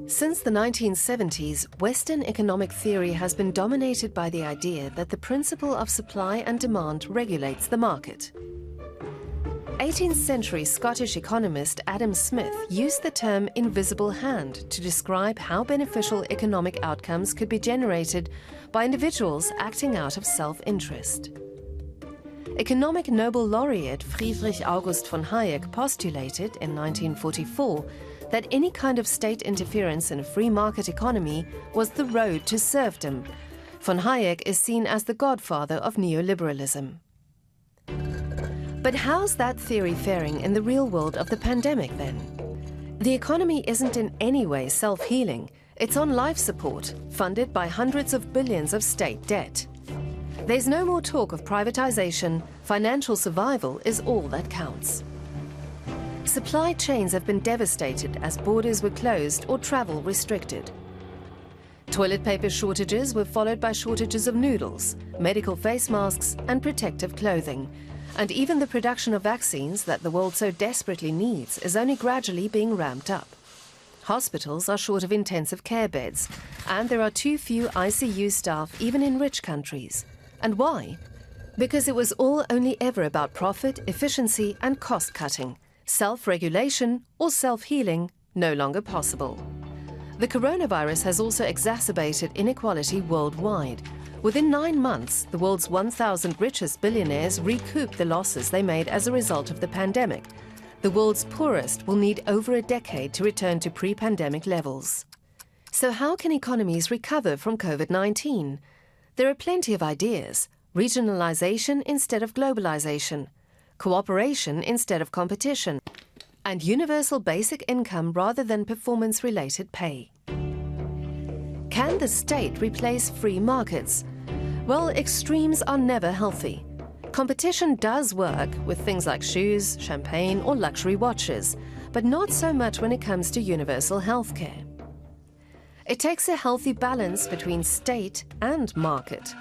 Since the 1970s, Western economic theory has been dominated by the idea that the principle of supply and demand regulates the market. 18th century Scottish economist Adam Smith used the term invisible hand to describe how beneficial economic outcomes could be generated by individuals acting out of self-interest. Economic Nobel laureate Friedrich August von Hayek postulated in 1944 that any kind of state interference in a free market economy was the road to serfdom. Von Hayek is seen as the godfather of neoliberalism. But how's that theory faring in the real world of the pandemic then? The economy isn't in any way self-healing. It's on life support, funded by hundreds of billions of state debt. There's no more talk of privatization. Financial survival is all that counts. Supply chains have been devastated as borders were closed or travel restricted. Toilet paper shortages were followed by shortages of noodles, medical face masks and protective clothing. And even the production of vaccines that the world so desperately needs is only gradually being ramped up. Hospitals are short of intensive care beds, and there are too few ICU staff even in rich countries. And why? Because it was all only ever about profit, efficiency and cost-cutting. Self-regulation or self-healing no longer possible. The coronavirus has also exacerbated inequality worldwide. Within 9 months, the world's 1,000 richest billionaires recouped the losses they made as a result of the pandemic. The world's poorest will need over a decade to return to pre-pandemic levels. So how can economies recover from COVID-19? There are plenty of ideas. Regionalization instead of globalization, cooperation instead of competition, and universal basic income rather than performance-related pay. Can the state replace free markets? Well, extremes are never healthy. Competition does work with things like shoes, champagne or luxury watches, but not so much when it comes to universal healthcare. It takes a healthy balance between state and market,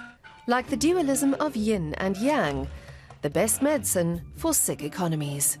like the dualism of yin and yang, the best medicine for sick economies.